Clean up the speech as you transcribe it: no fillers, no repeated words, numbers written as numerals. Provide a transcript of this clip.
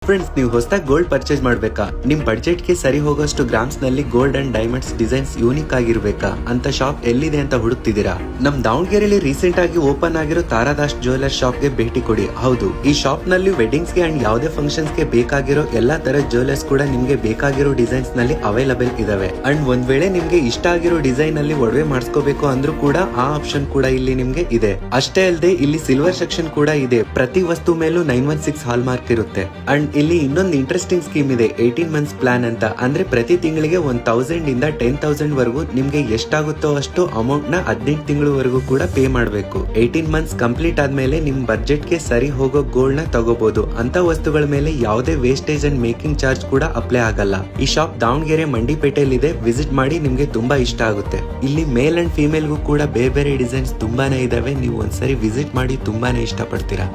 Friends, ನೀವು ಹೊಸದಾಗಿ gold purchase ಮಾಡಬೇಕಾ? ನಿಮ್ ಬಡ್ಜೆಟ್ ಗೆ ಸರಿ ಹೋಗೋಷ್ಟು ಗ್ರಾಮ್ಸ್ ನಲ್ಲಿ gold and diamonds designs unique ಆಗಿರ್ಬೇಕಾ ಅಂತ ಶಾಪ್ ಎಲ್ಲಿದೆ ಅಂತ ಹುಡುಕ್ತಿದ್ದೀರಾ? ನಮ್ ದಾವಣಗೆರೆಯಲ್ಲಿ ರೀಸೆಂಟ್ ಆಗಿ ಓಪನ್ ಆಗಿರೋ ತಾರಾದಾಸ್ ಜ್ಯುವೆಲರ್ಸ್ ಶಾಪ್ ಗೆ ಭೇಟಿ ಕೊಡಿ. ಹೌದು, ಈ ಶಾಪ್ ನಲ್ಲಿ ವೆಡ್ಡಿಂಗ್ಸ್ ಗೆ ಅಂಡ್ ಯಾವುದೇ ಫಂಕ್ಷನ್ಸ್ ಗೆ ಬೇಕಾಗಿರೋ ಎಲ್ಲಾ ತರದ ಜ್ಯುವೆಲರ್ಸ್ ಕೂಡ ನಿಮ್ಗೆ ಬೇಕಾಗಿರೋ ಡಿಸೈನ್ಸ್ ನಲ್ಲಿ ಅವೈಲಬಲ್ ಇದಾವೆ. ಅಂಡ್ ಒಂದ್ ವೇಳೆ ನಿಮ್ಗೆ ಇಷ್ಟ ಆಗಿರೋ ಡಿಸೈನ್ ಅಲ್ಲಿ ಒಡವೆ ಮಾಡಿಸ್ಕೋಬೇಕು ಅಂದ್ರೂ ಕೂಡ ಆ ಆಪ್ಷನ್ ಕೂಡ ಇಲ್ಲಿ ನಿಮ್ಗೆ ಇದೆ. ಅಷ್ಟೇ ಅಲ್ಲದೆ ಇಲ್ಲಿ ಸಿಲ್ವರ್ ಸೆಕ್ಷನ್ ಕೂಡ ಇದೆ. ಪ್ರತಿ ವಸ್ತು ಮೇಲೂ 916 ಹಾಲ್ ಮಾರ್ಕ್ ಇರುತ್ತೆ. ಅಂಡ್ ಇಲ್ಲಿ ಇನ್ನೊಂದು ಇಂಟ್ರೆಸ್ಟಿಂಗ್ ಸ್ಕೀಮ್ ಇದೆ, 18 ಮಂತ್ಸ್ ಪ್ಲಾನ್ ಅಂತ. ಅಂದ್ರೆ ಪ್ರತಿ ತಿಂಗಳಿಗೆ 1000 ಇಂದ 10,000 ವರೆಗೂ ನಿಮ್ಗೆ ಎಷ್ಟಾಗುತ್ತೋ ಅಷ್ಟು ಅಮೌಂಟ್ ನ 18 ತಿಂಗಳವರೆಗೂ ಕೂಡ ಪೇ ಮಾಡಬೇಕು. 18 ಮಂತ್ಸ್ ಕಂಪ್ಲೀಟ್ ಆದ್ಮೇಲೆ ನಿಮ್ ಬಡ್ಜೆಟ್ ಗೆ ಸರಿ ಹೋಗೋ ಗೋಲ್ಡ್ ನ ತಗೋಬಹುದು. ಅಂತ ವಸ್ತುಗಳ ಮೇಲೆ ಯಾವುದೇ ವೇಸ್ಟೇಜ್ ಅಂಡ್ ಮೇಕಿಂಗ್ ಚಾರ್ಜ್ ಕೂಡ ಅಪ್ಲೈ ಆಗಲ್ಲ. ಈ ಶಾಪ್ ದಾವಣಗೆರೆ ಮಂಡಿಪೇಟೆಯಲ್ಲಿ ಇದೆ. ವಿಸಿಟ್ ಮಾಡಿ, ನಿಮ್ಗೆ ತುಂಬಾ ಇಷ್ಟ ಆಗುತ್ತೆ. ಇಲ್ಲಿ ಮೇಲ್ ಅಂಡ್ ಫಿಮೇಲ್ ಗೂ ಕೂಡ ಬೇರೆ ಬೇರೆ ಡಿಸೈನ್ಸ್ ತುಂಬಾನೇ ಇದಾವೆ. ನೀವು ಒಂದ್ಸರಿ ವಿಸಿಟ್ ಮಾಡಿ, ತುಂಬಾನೇ ಇಷ್ಟ ಪಡ್ತೀರಾ.